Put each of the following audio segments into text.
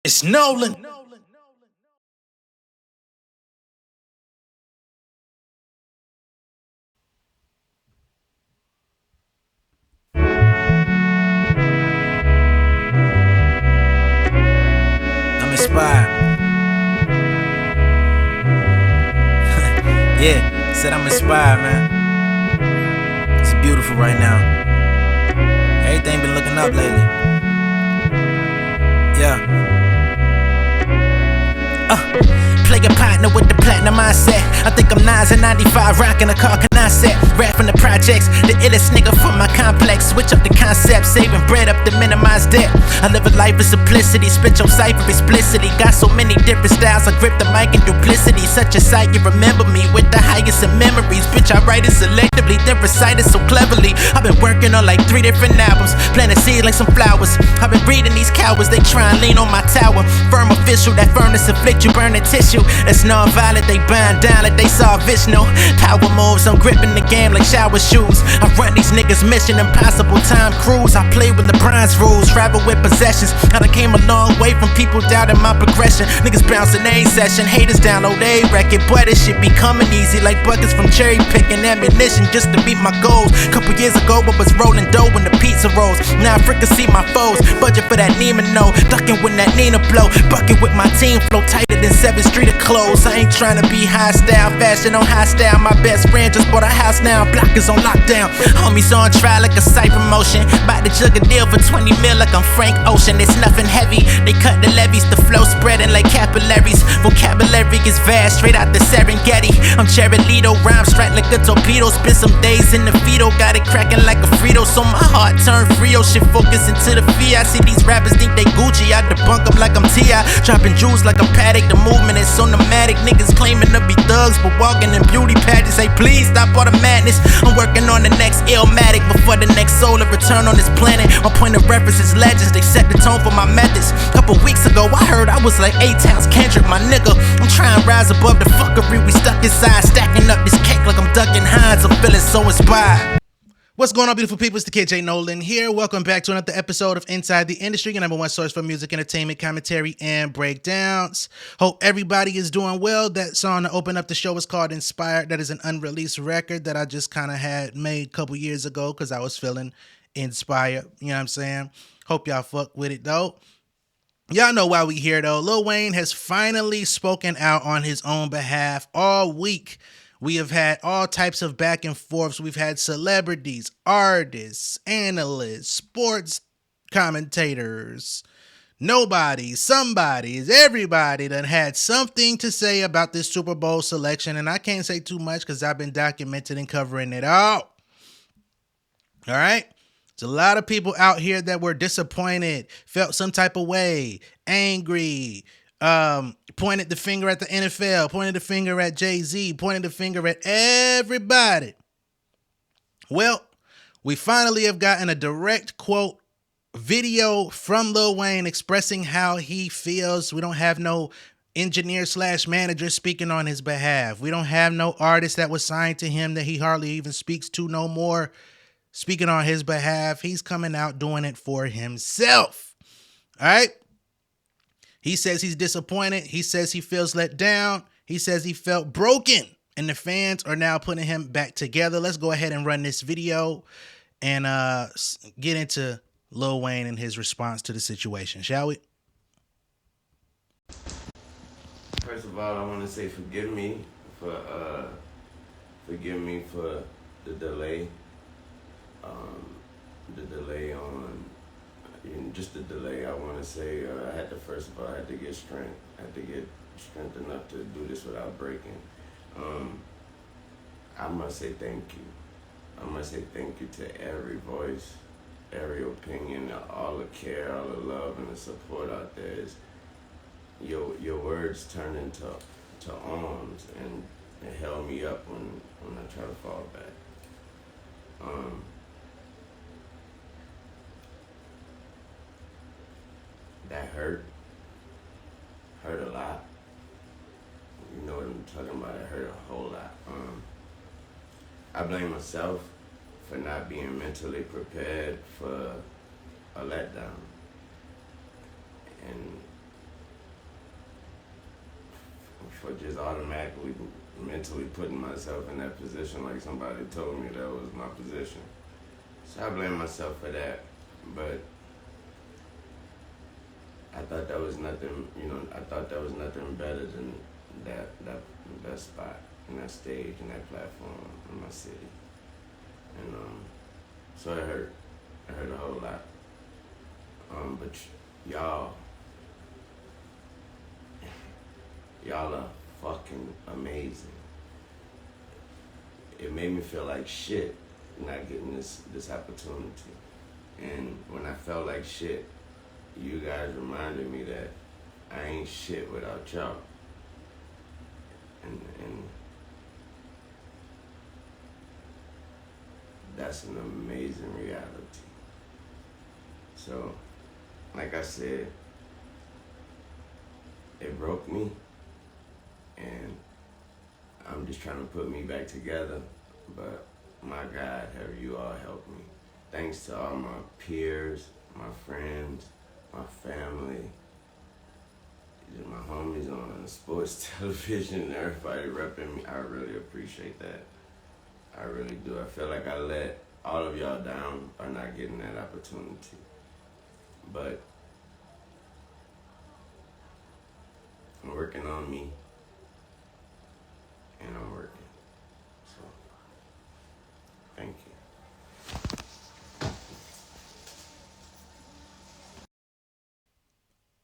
It's Nolan. I'm inspired. Yeah, said I'm inspired, man. It's beautiful right now. Everything been looking up lately. Yeah. Play a partner with the platinum mindset. I think I'm Nas in 95, rocking a car set. Rap from the projects, the illest nigga from my complex. Switch up the concept, saving bread up to minimize debt. I live a life of simplicity, spit your cipher explicitly. Got so many different styles, I grip the mic in duplicity. Such a sight, you remember me with the highest of memories. Bitch, I write it selectively, then recite it so cleverly. I've been working on like 3 different albums, planting seeds like some flowers. I've been reading these cowards, they try and lean on my tower. Firm official, that firmness afflict you, burn the tissue. That's non-violent, they bind down like they saw Vishnu. Power moves, I'm gripping the game like shower shoes. I run these niggas Mission Impossible Tom Cruise. I play with LeBron's rules, travel with possessions. I done came a long way from people doubting my progression. Niggas bouncing a session, haters download a record. Boy, this shit be coming easy like buckets from cherry picking ammunition just to beat my goals. Couple years ago I was rolling dough when the pizza rolls. Now I freaking see my foes, budget for that Neiman no. Ducking when that Nina blow, bucket with my team flow tighter than 7th Street of clothes. I ain't trying to be high style, fashion on high style. My best friend just bought a house now, block is on lockdown. Homies on trial like a site promotion. Bout to jug a deal for 20 mil like I'm Frank Ocean. It's nothing heavy, they cut the levies, the flow spreading like capillaries. Vocabulary is vast, straight out the Serengeti. I'm Cherilito, rhyme strike like a torpedo. Spent some days in the fetal, got it cracking like a Frito. So my heart turned Frio, shit focus into the fear. I see these rappers think they Gucci, I debunk them like I'm T.I. Dropping jewels like a paddock, the movement is so nomadic. Niggas claiming to be thugs, but walking in beauty pageants. Say please stop all the madness. I'm working on the next Illmatic before the next solar return on this planet. My point of reference is legends, they set the tone for my methods. Couple weeks ago I heard I was like 8 times Kendrick, my nigga. I'm trying to rise above the fuckery we stuck inside. Stacking up this cake like I'm ducking Hines. I'm feeling so inspired. What's going on, beautiful people? It's the kid J Nolan here. Welcome back to another episode of Inside the Industry, your number one source for music, entertainment, commentary, and breakdowns. Hope everybody is doing well. That song to open up the show is called Inspired. That is an unreleased record that I just kind of had made a couple years ago because I was feeling inspired. You know what I'm saying? Hope y'all fuck with it, though. Y'all know why we here, though. Lil Wayne has finally spoken out on his own behalf all week. We have had all types of back and forths. We've had celebrities, artists, analysts, sports commentators, nobody, somebody's, everybody that had something to say about this Super Bowl selection. And I can't say too much because I've been documenting and covering it all. All right? There's a lot of people out here that were disappointed, felt some type of way, angry, pointed the finger at the NFL, pointed the finger at Jay-Z, pointed the finger at everybody. Well, we finally have gotten a direct quote video from Lil Wayne expressing how he feels. We don't have no engineer / manager speaking on his behalf. We don't have no artist that was signed to him that he hardly even speaks to no more speaking on his behalf. He's coming out doing it for himself. All right? He says he's disappointed. He says he feels let down. He says he felt broken. And the fans are now putting him back together. Let's go ahead and run this video and get into Lil Wayne and his response to the situation, shall we? First of all, I want to say forgive me for the delay. The delay on, just the delay. I want to say I had to, first of all, I had to get strength. I had to get strength enough to do this without breaking. I must say thank you. I must say thank you to every voice, every opinion, all the care, all the love, and the support out there. Your words turned into arms, and it held me up when I try to fall back. That hurt a lot. You know what I'm talking about, it hurt a whole lot. I blame myself for not being mentally prepared for a letdown. And for just automatically mentally putting myself in that position like somebody told me that was my position. So I blame myself for that. But I thought that was nothing, I thought that was nothing better than that spot and that stage and that platform in my city. And so it hurt. It hurt a whole lot. But y'all are fucking amazing. It made me feel like shit not getting this opportunity. And when I felt like shit, you guys reminded me that I ain't shit without y'all. And that's an amazing reality. So, like I said, it broke me, and I'm just trying to put me back together, but my God, have you all helped me. Thanks to all my peers, my friends, my family, my homies on sports television, everybody repping me. I really appreciate that. I really do. I feel like I let all of y'all down by not getting that opportunity. But I'm working on me, and I'm working. So, thank you.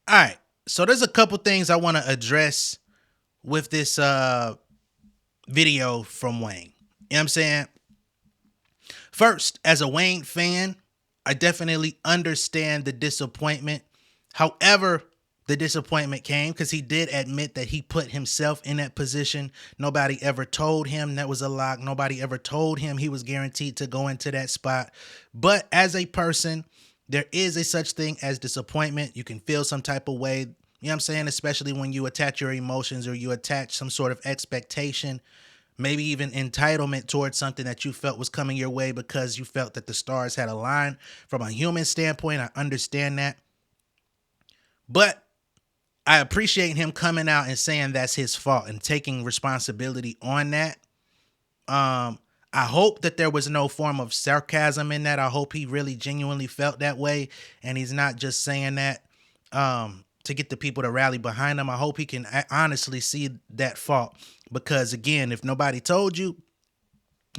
All right. So there's a couple things I want to address with this video from Wayne. You know what I'm saying? First, as a Wayne fan, I definitely understand the disappointment. However, the disappointment came because he did admit that he put himself in that position. Nobody ever told him that was a lock. Nobody ever told him he was guaranteed to go into that spot. But as a person, there is a such thing as disappointment. You can feel some type of way, you know what I'm saying? Especially when you attach your emotions or you attach some sort of expectation, maybe even entitlement towards something that you felt was coming your way because you felt that the stars had aligned. From a human standpoint, I understand that. But I appreciate him coming out and saying that's his fault and taking responsibility on that. I hope that there was no form of sarcasm in that. I hope he really genuinely felt that way and he's not just saying that to get the people to rally behind him. I hope he can honestly see that fault because, again, if nobody told you,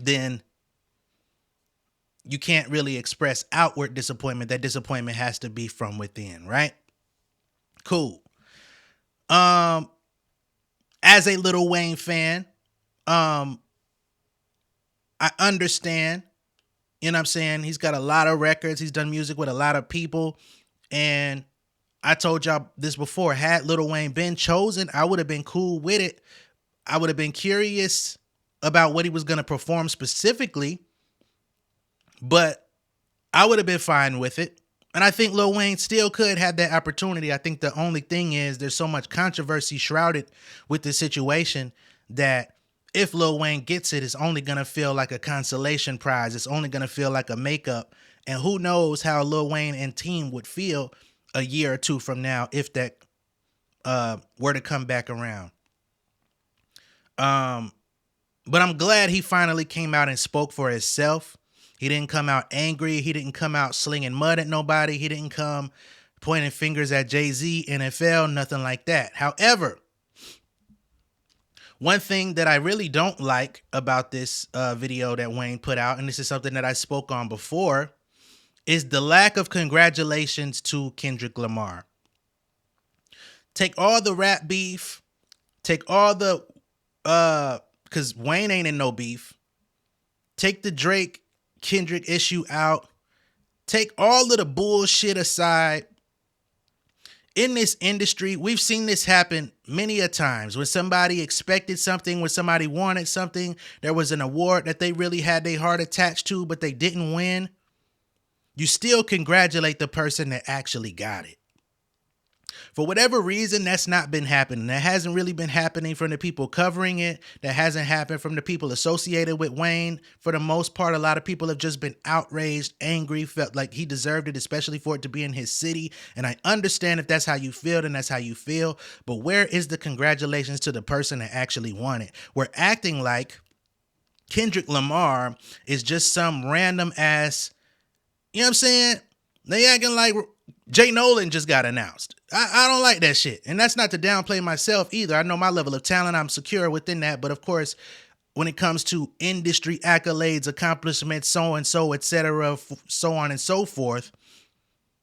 then you can't really express outward disappointment. That disappointment has to be from within, right? Cool. As a Lil Wayne fan, I understand, you know what I'm saying? He's got a lot of records. He's done music with a lot of people. And I told y'all this before, had Lil Wayne been chosen, I would have been cool with it. I would have been curious about what he was going to perform specifically, but I would have been fine with it. And I think Lil Wayne still could have that opportunity. I think the only thing is there's so much controversy shrouded with the situation that if Lil Wayne gets it, it's only going to feel like a consolation prize. It's only going to feel like a makeup. And who knows how Lil Wayne and team would feel a year or two from now if that were to come back around. But I'm glad he finally came out and spoke for himself. He didn't come out angry. He didn't come out slinging mud at nobody. He didn't come pointing fingers at Jay-Z, NFL, nothing like that. However, one thing that I really don't like about this video that Wayne put out, and this is something that I spoke on before, is the lack of congratulations to Kendrick Lamar. Take all the rap beef, take all the, because Wayne ain't in no beef. Take the Drake Kendrick issue out. Take all of the bullshit aside. In this industry, we've seen this happen many a times. When somebody expected something, when somebody wanted something, there was an award that they really had their heart attached to, but they didn't win. You still congratulate the person that actually got it. For whatever reason, that's not been happening. That hasn't really been happening from the people covering it. That hasn't happened from the people associated with Wayne. For the most part, a lot of people have just been outraged, angry, felt like he deserved it, especially for it to be in his city. And I understand if that's how you feel, then that's how you feel. But where is the congratulations to the person that actually won it? We're acting like Kendrick Lamar is just some random ass, you know what I'm saying? They acting like J Nolan just got announced. I don't like that shit. And that's not to downplay myself either. I know my level of talent. I'm secure within that. But of course, when it comes to industry accolades, accomplishments, so and so, etc., so on and so forth,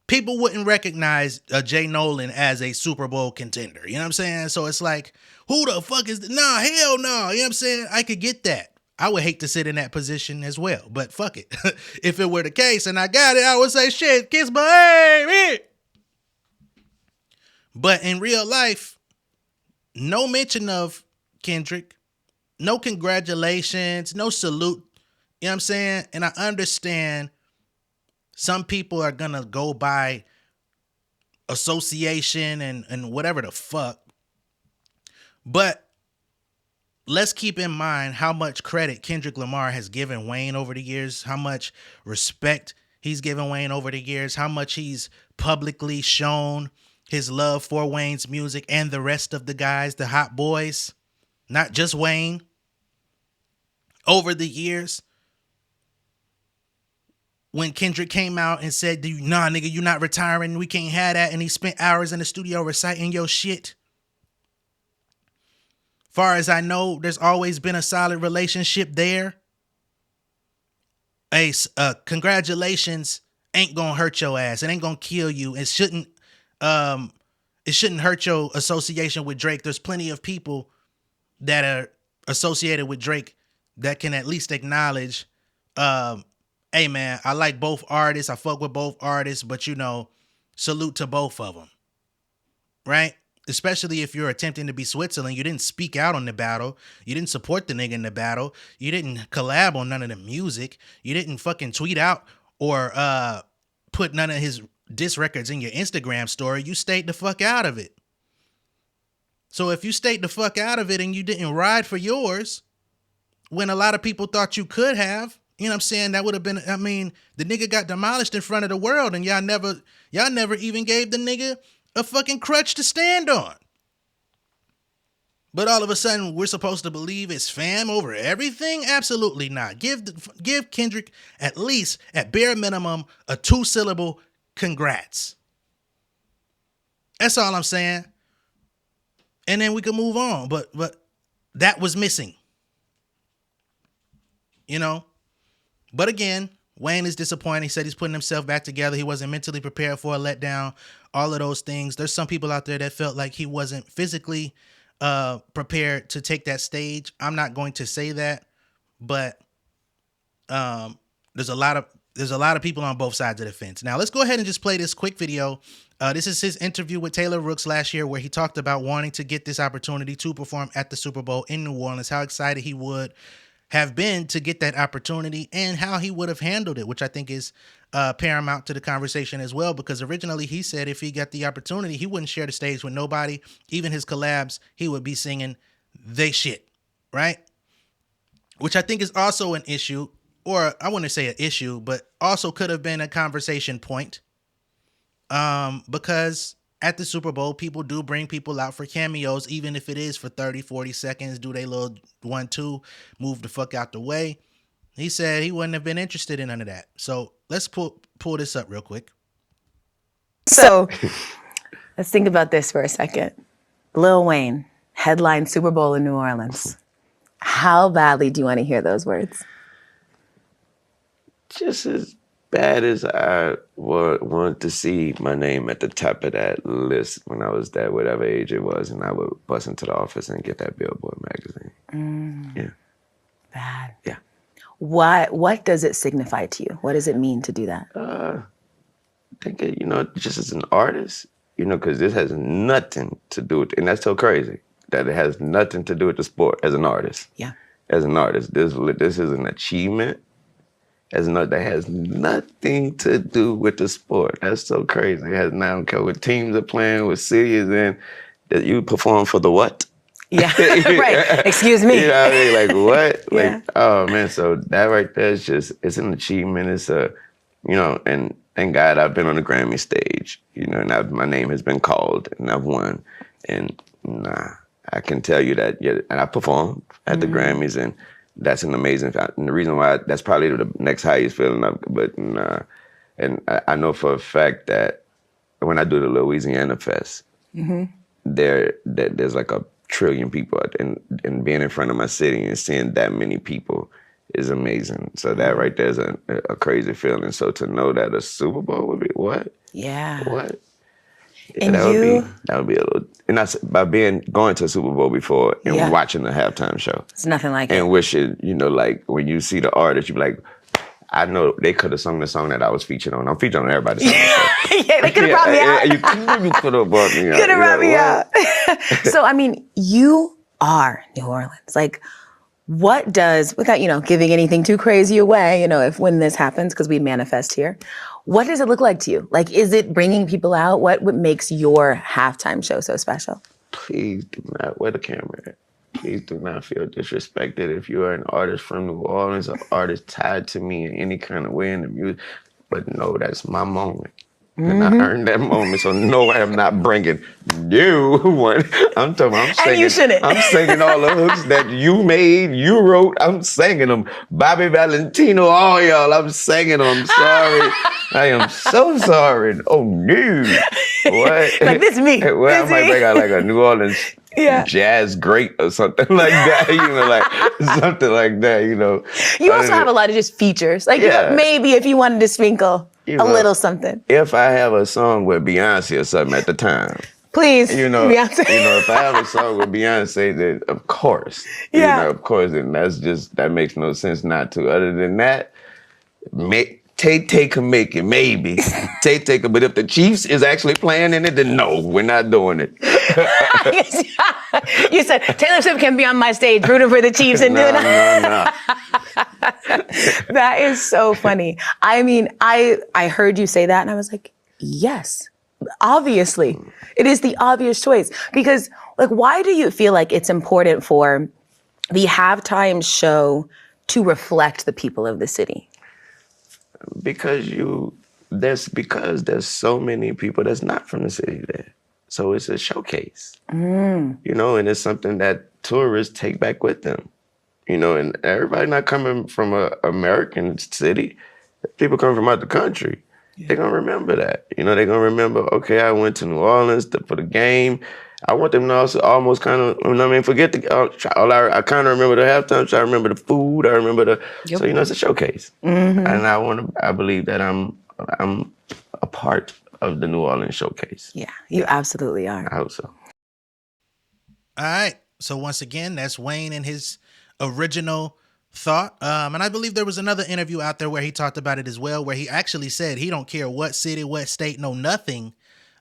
people wouldn't recognize J Nolan as a Super Bowl contender. You know what I'm saying? So it's like, who the fuck is nah, hell no. You know what I'm saying? I could get that. I would hate to sit in that position as well, but fuck it. If it were the case and I got it, I would say, shit, kiss my baby. But in real life, no mention of Kendrick, no congratulations, no salute. You know what I'm saying? And I understand some people are going to go by association and whatever the fuck. But let's keep in mind how much credit Kendrick Lamar has given Wayne over the years, how much respect he's given Wayne over the years, how much he's publicly shown his love for Wayne's music and the rest of the guys, the hot boys, not just Wayne, over the years. When Kendrick came out and said, nah, nigga, you not retiring, we can't have that, and he spent hours in the studio reciting your shit. Far as I know, there's always been a solid relationship there. Congratulations ain't gonna hurt your ass. It ain't gonna kill you. It shouldn't hurt your association with Drake. There's plenty of people that are associated with Drake that can at least acknowledge, hey man, I like both artists. I fuck with both artists, but salute to both of them. Right? Especially if you're attempting to be Switzerland, you didn't speak out on the battle. You didn't support the nigga in the battle. You didn't collab on none of the music. You didn't fucking tweet out or put none of his diss records in your Instagram story. You stayed the fuck out of it. So if you stayed the fuck out of it and you didn't ride for yours, when a lot of people thought you could have, you know what I'm saying? That would have been, the nigga got demolished in front of the world and y'all never even gave the nigga a fucking crutch to stand on. But all of a sudden, we're supposed to believe it's fam over everything? Absolutely not. Give Kendrick at least, at bare minimum, a 2-syllable congrats. That's all I'm saying. And then we can move on. But that was missing. But again, Wayne is disappointed. He said he's putting himself back together. He wasn't mentally prepared for a letdown. All of those things. There's some people out there that felt like he wasn't physically prepared to take that stage. I'm not going to say that, but there's a lot of people on both sides of the fence. Now let's go ahead and just play this quick video. This is his interview with Taylor Rooks last year, where he talked about wanting to get this opportunity to perform at the Super Bowl in New Orleans, how excited he would have been to get that opportunity and how he would have handled it, which I think is paramount to the conversation as well, because originally he said if he got the opportunity, he wouldn't share the stage with nobody. Even his collabs, he would be singing they shit, right? Which I think is also an issue, or I wouldn't say an issue, but also could have been a conversation point, because at the Super Bowl, people do bring people out for cameos, even if it is for 30, 40 seconds, do they little 1-2, move the fuck out the way. He said he wouldn't have been interested in none of that. So let's pull this up real quick. So let's think about this for a second. Lil Wayne, headline Super Bowl in New Orleans. How badly do you want to hear those words? Just as bad as I wanted to see my name at the top of that list when I was that whatever age it was, and I would bust into the office and get that Billboard magazine. Yeah. Bad. Yeah. What does it signify to you? What does it mean to do that? I think, just as an artist, because this has nothing to do with, and that's so crazy, that it has nothing to do with the sport as an artist. Yeah. As an artist, this is an achievement. That has nothing to do with the sport. That's so crazy. It has not, I don't care what teams are playing, what city is in, that you perform for the what? Yeah, right. Excuse me. You know what I mean? Like, what? Yeah. Like, oh, man. So that right there is just, it's an achievement. It's a, and thank God I've been on the Grammy stage, and my name has been called and I've won. And I can tell you that, yeah, and I performed at the Grammys, and that's an amazing, and the reason why, that's probably the next highest feeling, and I know for a fact that when I do the Louisiana Fest, there's like a trillion people, and being in front of my city and seeing that many people is amazing. So that right there is a crazy feeling. So to know that a Super Bowl would be what? Yeah. What? And that would be a little, and that's by going to a Super Bowl before and watching the halftime show. It's nothing like it. And wishing, like when you see the artist, you be like, I know they could have sung the song that I was featured on. I'm featured on everybody's song. Yeah, they could have brought me out. You could have brought me out. Could have brought me out. So, I mean, you are New Orleans. Like, what does, without, giving anything too crazy away, when this happens, because we manifest here, what does it look like to you? Like, is it bringing people out? What makes your halftime show so special? Please do not, where the camera at? Please do not feel disrespected if you are an artist from New Orleans, an artist tied to me in any kind of way in the music. But no, that's my moment. And I earned that moment, so no, I am not bringing you one. I'm singing. And you shouldn't. I'm singing all the hooks that you made, you wrote. I'm singing them. Bobby Valentino, all y'all, I'm singing them. Sorry. I am so sorry. Oh, no. What? Like, this me. Well, I might bring out like a New Orleans jazz great or something like that, like something like that, You also have a lot of just features. Like, maybe if you wanted to sprinkle a little something. If I have a song with Beyonce or something at the time. Please, Beyonce. If I have a song with Beyonce, then of course. Of course, and that makes no sense not to. Other than that, Tay can make it, maybe. Tay can, but if the Chiefs is actually playing in it, then no, we're not doing it. You said Taylor Swift can be on my stage rooting for the Chiefs and doing No. That is so funny. I mean, I heard you say that and I was like, yes, obviously. It is the obvious choice. Because, like, why do you feel like it's important for the halftime show to reflect the people of the city? Because there's so many people that's not from the city there. So it's a showcase, and it's something that tourists take back with them, and everybody not coming from a American city. People come from out the country. Yeah. They're going to remember that. They're going to remember, okay, I went to New Orleans for the game. I want them to also almost kind of, forget I kind of remember the halftime show. I remember the food. I remember so, it's a showcase. And I believe that I'm a part of the New Orleans showcase. Yeah, you absolutely are. I hope so. All right. So once again, that's Wayne and his original thought. And I believe there was another interview out there where he talked about it as well, where he actually said he don't care what city, what state, no nothing.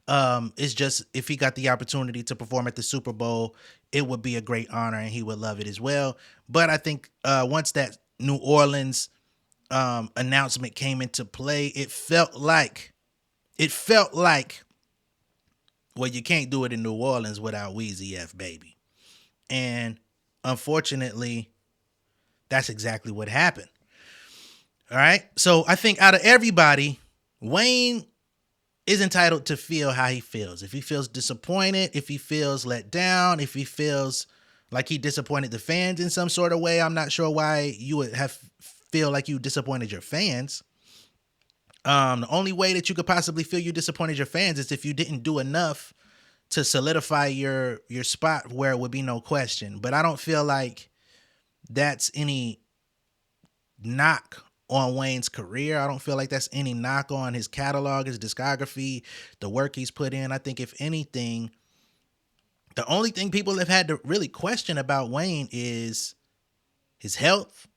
It's just if he got the opportunity to perform at the Super Bowl, it would be a great honor and he would love it as well. But I think once that New Orleans announcement came into play, it felt like, well, you can't do it in New Orleans without Weezy F, baby. And unfortunately, that's exactly what happened. All right. So I think out of everybody, Wayne is entitled to feel how he feels. If he feels disappointed, if he feels let down, if he feels like he disappointed the fans in some sort of way, I'm not sure why you would feel like you disappointed your fans. The only way that you could possibly feel you disappointed your fans is if you didn't do enough to solidify your spot where it would be no question. But I don't feel like that's any knock on Wayne's career. I don't feel like that's any knock on his catalog, his discography, the work he's put in. I think if anything, the only thing people have had to really question about Wayne is his health,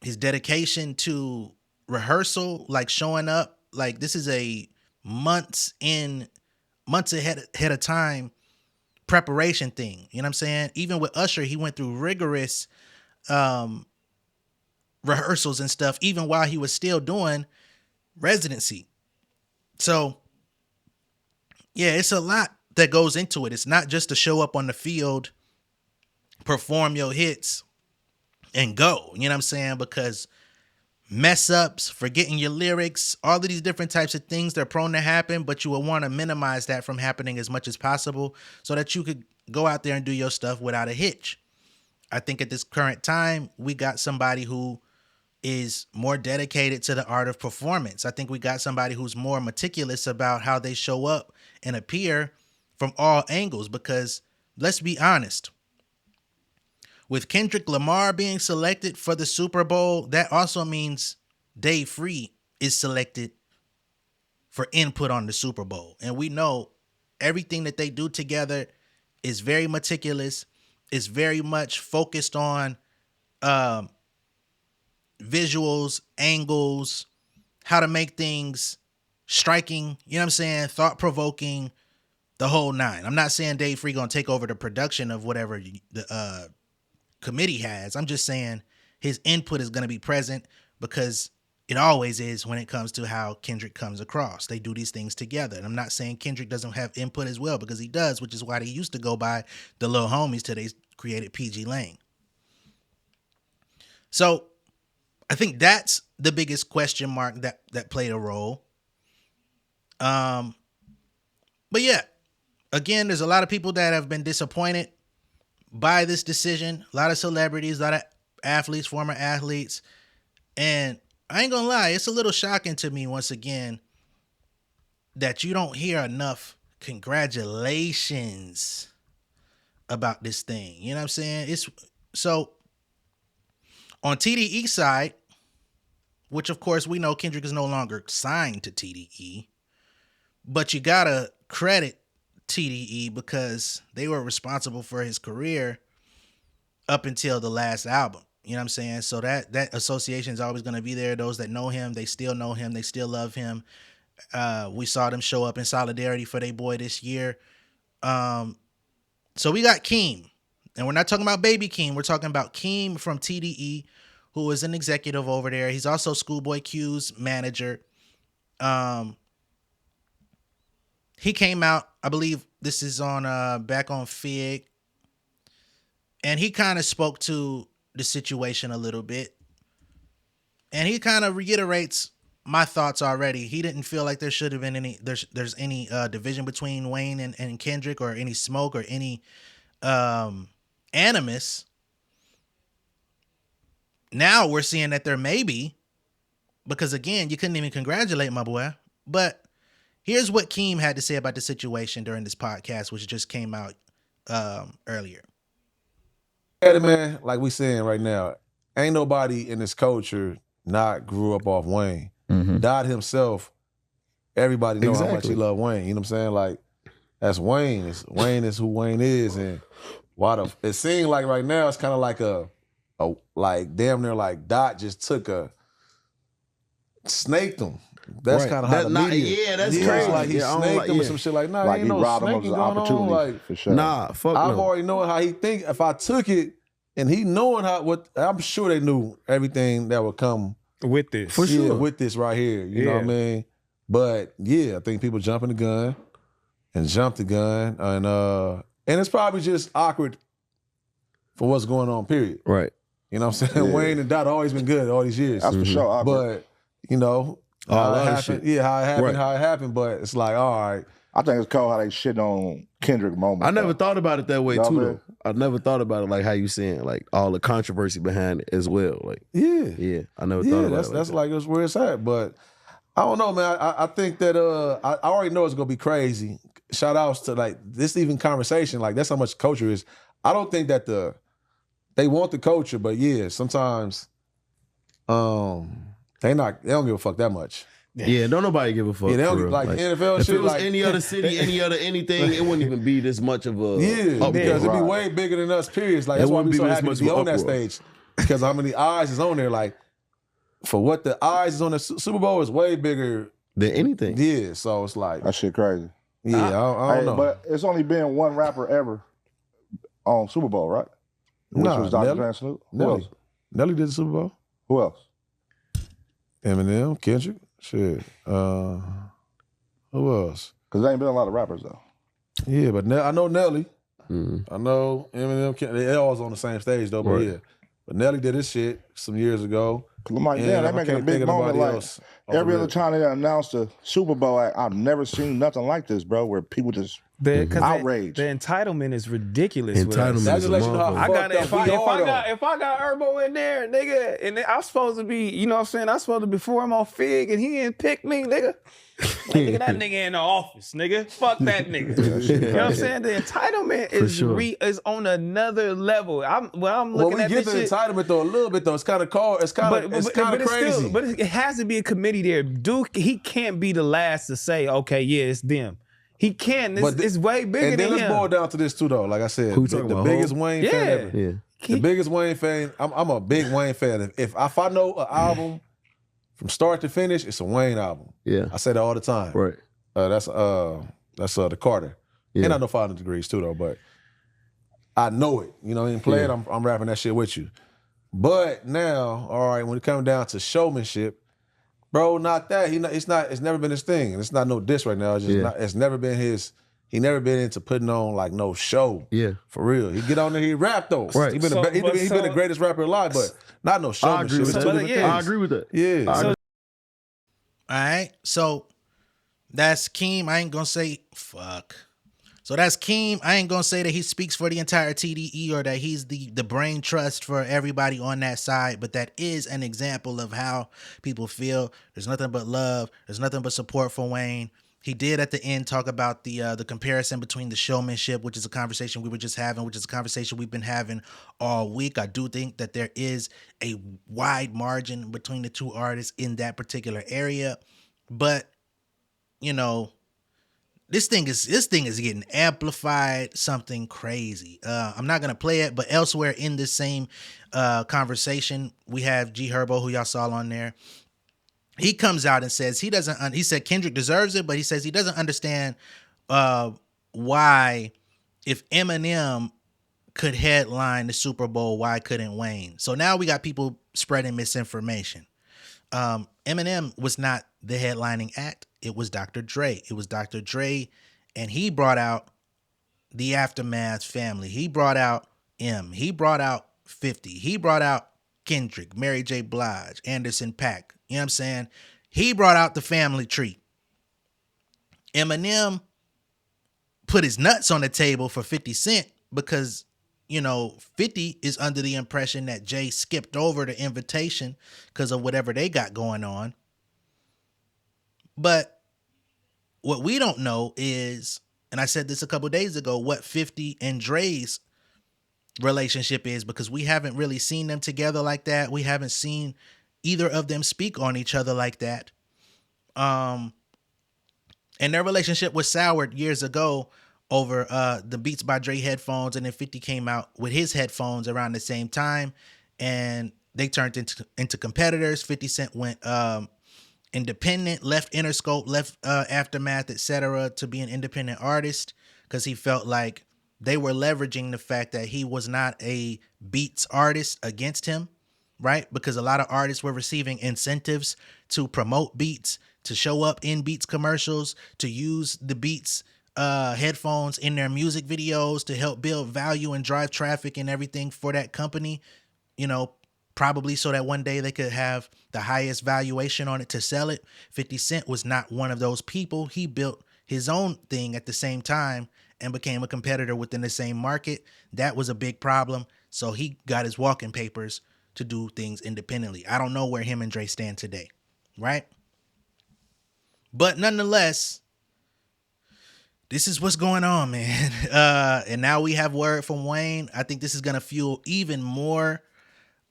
his dedication to rehearsal, like showing up. Like this is a months ahead of time preparation thing. You know what I'm saying? Even with Usher, he went through rigorous rehearsals and stuff, even while he was still doing residency. So, yeah, it's a lot that goes into it. It's not just to show up on the field, perform your hits, and go. You know what I'm saying? Because mess ups, forgetting your lyrics, all of these different types of things, they're prone to happen, but you will want to minimize that from happening as much as possible so that you could go out there and do your stuff without a hitch. I think at this current time, we got somebody who is more dedicated to the art of performance. I think we got somebody who's more meticulous about how they show up and appear from all angles, because let's be honest, with Kendrick Lamar being selected for the Super Bowl, that also means Dave Free is selected for input on the Super Bowl. And we know everything that they do together is very meticulous. It's very much focused on visuals, angles, how to make things striking, you know what I'm saying, thought-provoking, the whole nine. I'm not saying Dave Free gonna take over the production of whatever the committee has. I'm just saying his input is gonna be present, because it always is when it comes to how Kendrick comes across. They do these things together. And I'm not saying Kendrick doesn't have input as well, because he does, which is why they used to go by the Lil Homies till they created PG Lane. So I think that's the biggest question mark that played a role. But yeah, again, there's a lot of people that have been disappointed by this decision. A lot of celebrities, a lot of athletes, former athletes. And I ain't gonna lie, it's a little shocking to me once again that you don't hear enough congratulations about this thing. You know what I'm saying? It's so on TDE side, which of course we know Kendrick is no longer signed to TDE, but you gotta credit TDE because they were responsible for his career up until the last album. You know what I'm saying? So that association is always going to be there. Those that know him, they still know him. They still love him. We saw them show up in solidarity for their boy this year. So we got Keem. And we're not talking about Baby Keem. We're talking about Keem from TDE, who is an executive over there. He's also Schoolboy Q's manager. He came out, I believe this is on back on Fig. And he kind of spoke to the situation a little bit. And he kind of reiterates my thoughts already. He didn't feel like there should have been any there's any division between Wayne and Kendrick, or any smoke, or any animus. Now we're seeing that there may be, because again, you couldn't even congratulate my boy. But here's what Keem had to say about the situation during this podcast, which just came out earlier. Yeah, man, like we saying right now, ain't nobody in this culture not grew up off Wayne. Dot himself, everybody know how much he love Wayne. You know what I'm saying? Like, that's Wayne. Wayne is who Wayne is. And it seems like right now it's kind of like a like damn near like Dot just took snaked him. That's kind of how the media. Yeah, that's crazy. Like he snaked him or some shit. Like, nah, like ain't he no robbed him of snaking his going opportunity. on. Like, for sure. Nah, fuck I'm already knowing how he think. If I took it and he knowing I'm sure they knew everything that would come with this. For sure. With this right here. You know what I mean? But yeah, I think people jumping the gun and jumped the gun. And it's probably just awkward for what's going on, period. Right. You know what I'm saying? Wayne and Dot always been good all these years. That's for sure awkward. But, you know, how it happened, but it's like, all right. I think it's cool how they shit on Kendrick moment. I never thought about it that way too, though. I never thought about it like how you saying, like all the controversy behind it as well. Like, yeah, I never thought about it. That's like that's where it's at. But I don't know, man. I think that I already know it's gonna be crazy. Shout outs to like this even conversation. Like that's how much culture is. I don't think that they want the culture, but yeah, sometimes they don't give a fuck that much. Yeah, don't nobody give a fuck. Yeah, they don't like NFL if shit. If it was like, any other city, any other anything, it wouldn't even be this much of a because it'd be way bigger than us. Periods. Like that's why we so happy to be on that stage, because how many eyes is on there? Like for what the eyes is on the Super Bowl is way bigger than anything. Yeah, so it's like that shit crazy. Yeah, I don't know. But it's only been one rapper ever on Super Bowl, right? Which was Dr. Dre and Snoop. Nelly did the Super Bowl. Who else? Eminem, Kendrick, shit. Who else? Because there ain't been a lot of rappers though. Yeah, but I know Nelly. I know Eminem. They always on the same stage though, but yeah. But Nelly did his shit some years ago. I'm like, damn, they making a big moment. Like every other time they announced the Super Bowl, I've never seen nothing like this, bro. Where people just outraged. The entitlement is ridiculous. Entitlement is if I got Herbo in there, nigga, and I'm supposed to be, you know what I'm saying? I'm supposed to be for him on Fig, and he didn't pick me, nigga. Like, nigga, that nigga in the office, nigga. Fuck that nigga. You know what I'm saying? The entitlement is on another level. I'm looking at this shit. We get the entitlement though a little bit though. It's kind of cold. It's kind of crazy. But it has to be a committee there. Dude, he can't be the last to say, okay, yeah, it's them. He can't. It's way bigger than him. And then let's boil down to this too though. Like I said, the biggest Wayne fan ever. Yeah. The biggest Wayne fan. I'm a big Wayne fan. If I know an album from start to finish, it's a Wayne album. Yeah, I say that all the time. Right. That's the Carter. And I know 500 Degrees too though, but I know it. You know what I mean? Play it. I'm rapping that shit with you. But now, all right, when it comes down to showmanship, bro, not that. It's never been his thing, and it's not no diss right now. It's just it's never been his. He never been into putting on like no show. Yeah, for real. He get on there, he rap though. Right. He been the greatest rapper alive, but not no showmanship. I agree with that. Yeah. All right. So that's Keem. I ain't gonna say fuck. So that's Keem. I ain't gonna say that he speaks for the entire TDE or that he's the brain trust for everybody on that side, but that is an example of how people feel. There's nothing but love. There's nothing but support for Wayne. He did at the end talk about the comparison between the showmanship, which is a conversation we were just having, which is a conversation we've been having all week. I do think that there is a wide margin between the two artists in that particular area, but you know, this thing is getting amplified, something crazy. I'm not gonna play it, but elsewhere in this same conversation, we have G Herbo, who y'all saw on there. He comes out and says he said Kendrick deserves it, but he says he doesn't understand why, if Eminem could headline the Super Bowl, why couldn't Wayne? So now we got people spreading misinformation. Eminem was not the headlining act. It was Dr. Dre. It was Dr. Dre, and he brought out the Aftermath family. He brought out M. He brought out 50. He brought out Kendrick, Mary J. Blige, Anderson .Paak. You know what I'm saying? He brought out the family tree. Eminem put his nuts on the table for 50 Cent because, you know, 50 is under the impression that Jay skipped over the invitation because of whatever they got going on. But what we don't know is, and I said this a couple days ago, what 50 and Dre's relationship is, because we haven't really seen them together like that. We haven't seen either of them speak on each other like that. And their relationship was soured years ago over the Beats by Dre headphones, and then 50 came out with his headphones around the same time, and they turned into competitors. 50 Cent went independent, left Interscope, left Aftermath, etc., to be an independent artist because he felt like they were leveraging the fact that he was not a Beats artist against him, right? Because a lot of artists were receiving incentives to promote Beats, to show up in Beats commercials, to use the Beats headphones in their music videos to help build value and drive traffic and everything for that company, you know, probably so that one day they could have the highest valuation on it to sell it. 50 Cent was not one of those people. He built his own thing at the same time and became a competitor within the same market. That was a big problem. So he got his walking papers to do things independently. I don't know where him and Dre stand today, right? But nonetheless, this is what's going on, man. And now we have word from Wayne. I think this is going to fuel even more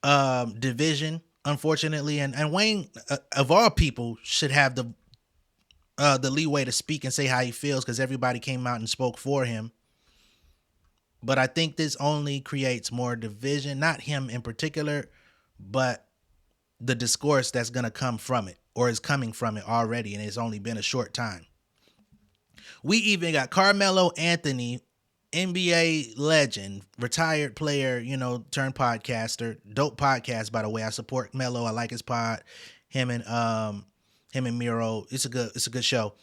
division, unfortunately. And Wayne, of all people, should have the leeway to speak and say how he feels because everybody came out and spoke for him. But I think this only creates more division, not him in particular, but the discourse that's going to come from it or is coming from it already, and it's only been a short time. We even got Carmelo Anthony NBA legend, retired player, turned podcaster. Dope podcast, by the way. I support Mello. I like his pod. Him and Miro. It's a good show.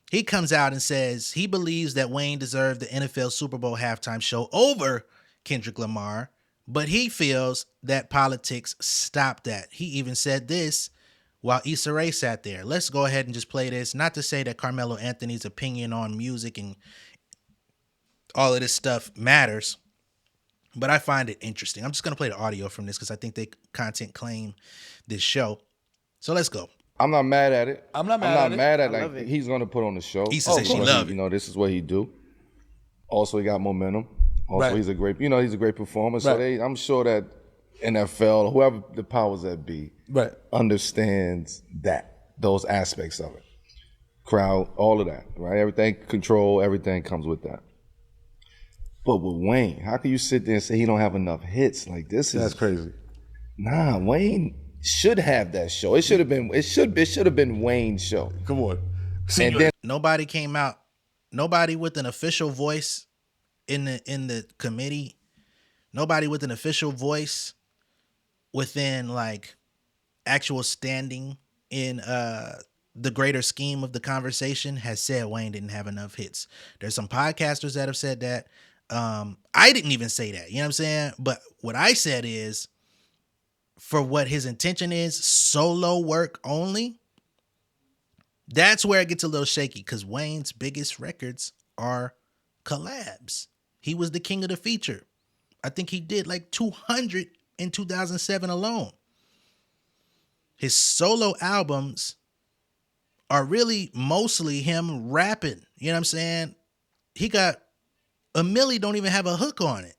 He comes out and says he believes that Wayne deserved the NFL Super Bowl halftime show over Kendrick Lamar, but he feels that politics stopped that. He even said this while Issa Rae sat there. Let's go ahead and just play this. Not to say that Carmelo Anthony's opinion on music and all of this stuff matters, but I find it interesting. I'm just going to play the audio from this because I think they content claim this show. So let's go. I'm not mad at it. I'm not mad at it. Like he's gonna put on the show. Issa said she love it. This is what he do. Also, he got momentum. Also, he's a great performer. So I'm sure that NFL, whoever the powers that be, understands those aspects of it. Crowd, all of that, right? Everything, control, everything comes with that. But with Wayne, how can you sit there and say he don't have enough hits? Like that's crazy. Nah, Wayne should have that show. It should have been Wayne's show. Come on. And then nobody came out. Nobody with an official voice in the committee. Nobody with an official voice within like actual standing in the greater scheme of the conversation has said Wayne didn't have enough hits. There's some podcasters that have said that. I didn't even say that. You know what I'm saying? But what I said is, for what his intention is, solo work only, that's where it gets a little shaky because Wayne's biggest records are collabs. He was the king of the feature. I think he did like 200 in 2007 alone. His solo albums are really mostly him rapping. You know what I'm saying? He got a Millie don't even have a hook on it.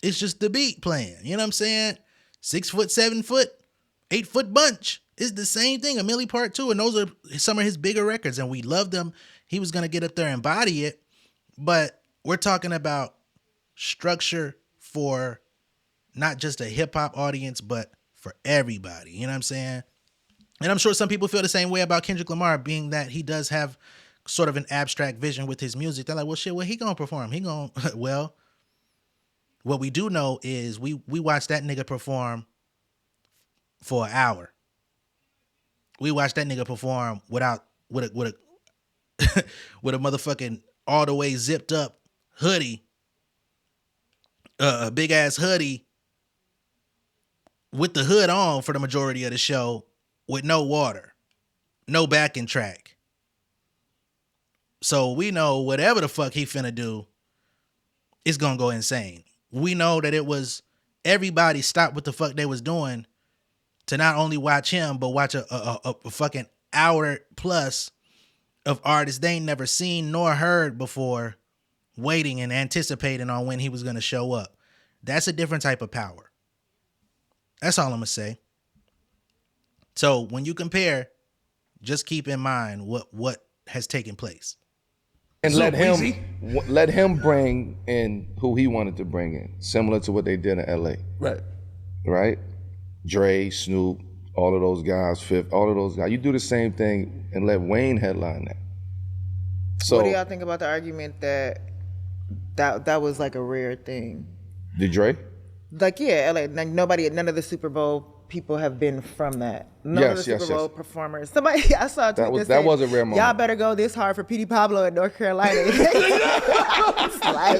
It's just the beat playing. You know what I'm saying? 6 foot, 7 foot, 8 foot bunch. It's the same thing. A Millie Part 2. And those are some of his bigger records. And we loved them. He was going to get up there and body it. But we're talking about structure for not just a hip hop audience, but for everybody. You know what I'm saying? And I'm sure some people feel the same way about Kendrick Lamar, being that he does have sort of an abstract vision with his music. They're like, well, shit, he going to perform? He going to, well, what we do know is we watched that nigga perform for an hour. We watched that nigga perform with a with a motherfucking all the way zipped up hoodie, a big ass hoodie with the hood on for the majority of the show, with no water, no backing track. So we know whatever the fuck he finna do is gonna go insane. We know that it was everybody stopped what the fuck they was doing to not only watch him, but watch a fucking hour plus of artists they ain't never seen nor heard before, waiting and anticipating on when he was going to show up. That's a different type of power. That's all I'm going to say. So when you compare, just keep in mind what has taken place. And let him bring in who he wanted to bring in, similar to what they did in LA. Right? Dre, Snoop, all of those guys, Fifth, all of those guys. You do the same thing and let Wayne headline that. So what do y'all think about the argument that was like a rare thing? Did Dre? Like, yeah, like none of the Super Bowl people have been from that. None of the Super Bowl performers. Somebody, I saw a tweet that was a rare moment. Y'all better go this hard for Petey Pablo in North Carolina. It's like,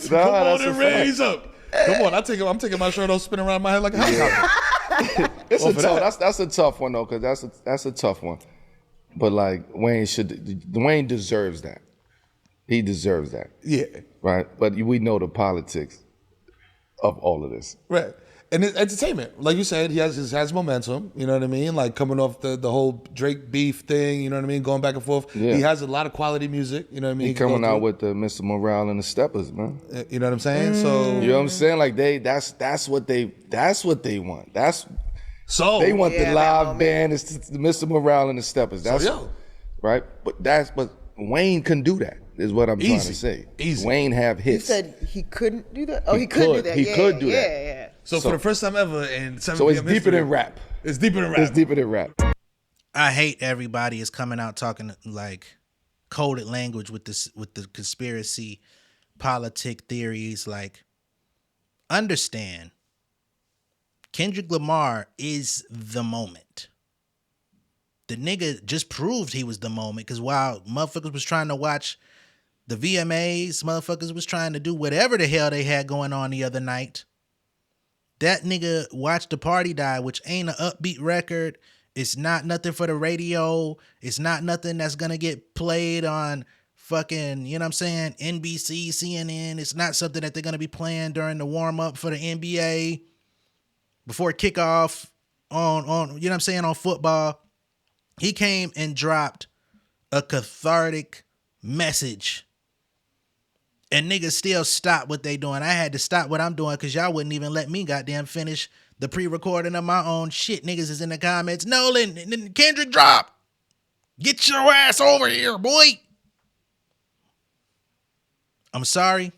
come on and raise up. Come on, I'm taking my shirt off, spinning around my head like a helicopter. That's a tough one though, because that's a tough one. But like Wayne deserves that. He deserves that. Yeah. Right? But we know the politics of all of this. Right. And it's entertainment. Like you said, he has momentum, you know what I mean? Like coming off the whole Drake beef thing, you know what I mean? Going back and forth. Yeah. He has a lot of quality music, you know what I mean? He coming out with the Mr. Morale and the Steppers, man. You know what I'm saying? So you know what I'm saying? Like that's what they want. They want the live band, it's the Mr. Morale and the Steppers. Right? But Wayne can do that. Is what I'm trying to say. Easy. Wayne have hits. You said he couldn't do that? Oh, he could do that. He could do that. Yeah. So for the first time ever in 7 So it's deeper than rap. It's deeper than rap. It's deeper than rap. I hate everybody is coming out talking like coded language with the conspiracy politic theories. Like, understand, Kendrick Lamar is the moment. The nigga just proved he was the moment, because while motherfuckers was trying to watch the VMAs, motherfuckers was trying to do whatever the hell they had going on the other night, that nigga watched The Party Die, which ain't an upbeat record. It's not nothing for the radio. It's not nothing that's gonna get played on fucking, you know what I'm saying, NBC, CNN. It's not something that they're gonna be playing during the warm-up for the NBA before kickoff on you know what I'm saying, on football. He came and dropped a cathartic message. And niggas still stop what they doing. I had to stop what I'm doing because y'all wouldn't even let me goddamn finish the pre-recording of my own shit. Niggas is in the comments. Nolan, Kendrick drop. Get your ass over here, boy. I'm sorry.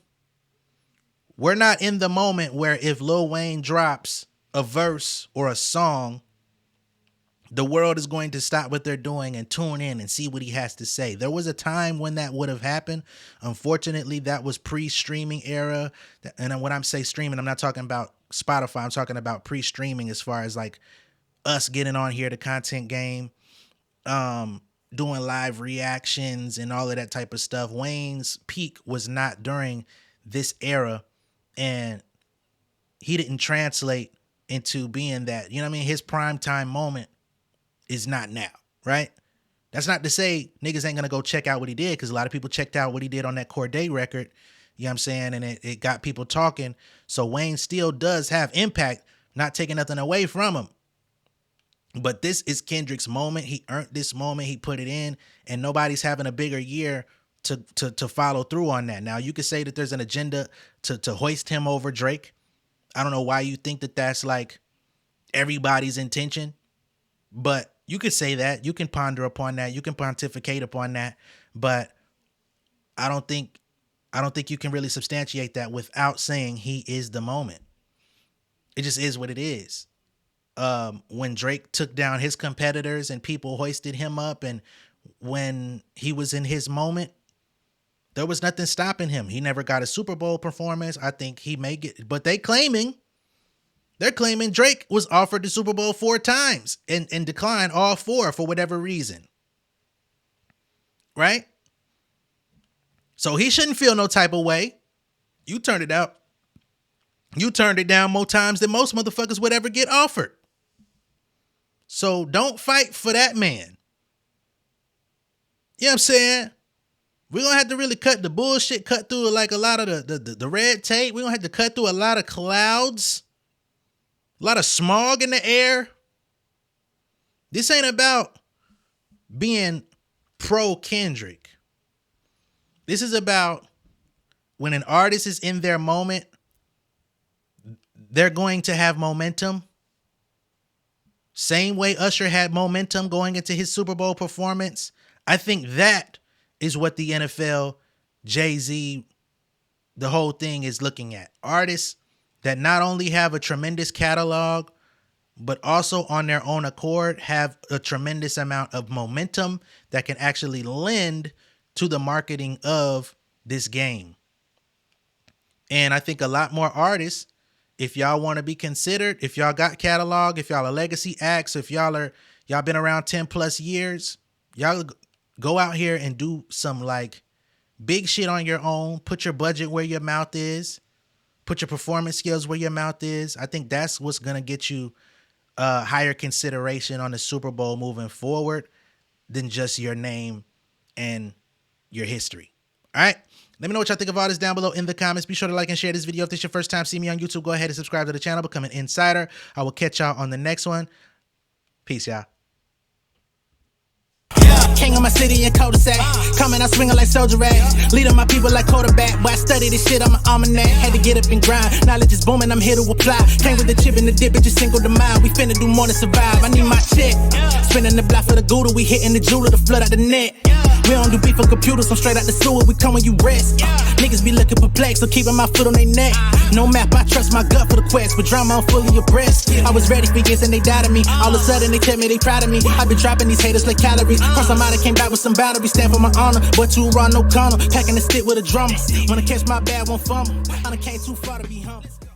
We're not in the moment where if Lil Wayne drops a verse or a song, the world is going to stop what they're doing and tune in and see what he has to say. There was a time when that would have happened. Unfortunately, that was pre-streaming era. And when I'm saying streaming, I'm not talking about Spotify. I'm talking about pre-streaming as far as like us getting on here, the content game, doing live reactions and all of that type of stuff. Wayne's peak was not during this era, and he didn't translate into being that. You know what I mean? His prime time moment is not now, right? That's not to say niggas ain't gonna go check out what he did, because a lot of people checked out what he did on that Corday record, you know what I'm saying, and it got people talking. So Wayne still does have impact, not taking nothing away from him. But this is Kendrick's moment. He earned this moment. He put it in, and nobody's having a bigger year to follow through on that. Now, you could say that there's an agenda to hoist him over Drake. I don't know why you think that that's like everybody's intention, but you could say that. You can ponder upon that. You can pontificate upon that. But I don't think you can really substantiate that without saying he is the moment. It just is what it is. When Drake took down his competitors and people hoisted him up, and when he was in his moment, there was nothing stopping him. He never got a Super Bowl performance. I think he may get, but they're claiming Drake was offered the Super Bowl 4 times and declined all 4 for whatever reason. Right? So he shouldn't feel no type of way. You turned it out. You turned it down more times than most motherfuckers would ever get offered. So don't fight for that man. You know what I'm saying? We're going to have to really cut the bullshit, cut through like a lot of the red tape. We're going to have to cut through a lot of clouds, a lot of smog in the air. This ain't about being pro Kendrick. This is about when an artist is in their moment, they're going to have momentum. Same way Usher had momentum going into his Super Bowl performance. I think that is what the NFL, Jay-Z, the whole thing is looking at. Artists that not only have a tremendous catalog, but also on their own accord have a tremendous amount of momentum that can actually lend to the marketing of this game. And I think a lot more artists, if y'all want to be considered, if y'all got catalog, if y'all are legacy acts, if y'all been around 10 plus years, y'all go out here and do some like big shit on your own. Put your budget where your mouth is. Put your performance skills where your mouth is. I think that's what's going to get you higher consideration on the Super Bowl moving forward than just your name and your history. All right. Let me know what y'all think of all this down below in the comments. Be sure to like and share this video. If this is your first time seeing me on YouTube, go ahead and subscribe to the channel. Become an insider. I will catch y'all on the next one. Peace, y'all. King of my city and cul-de-sac. Coming out swinging like soldier rag. Leading my people like quarterback. But I study this shit on my almanac. Had to get up and grind. Knowledge is booming, I'm here to apply. Came with the chip and the dip, it just single the mind. We finna do more than survive. I need my check. Spinning the block for the Gouda. We hitting the jeweler to flood out the net. We don't do beef for computers, I'm straight out the sewer, we come when you rest. Niggas be looking perplexed, so keeping my foot on their neck. No map, I trust my gut for the quest, but drama, I'm fully abreast. I was ready for years and they doubted me. All of a sudden they tell me they proud of me. I been dropping these haters like calories. Cross them out, I came back with some boundaries. Stand for my honor, but too raw, no corner. Packing the stick with a drummer. When I catch my bad, won't fumble. I done came too far to be humble.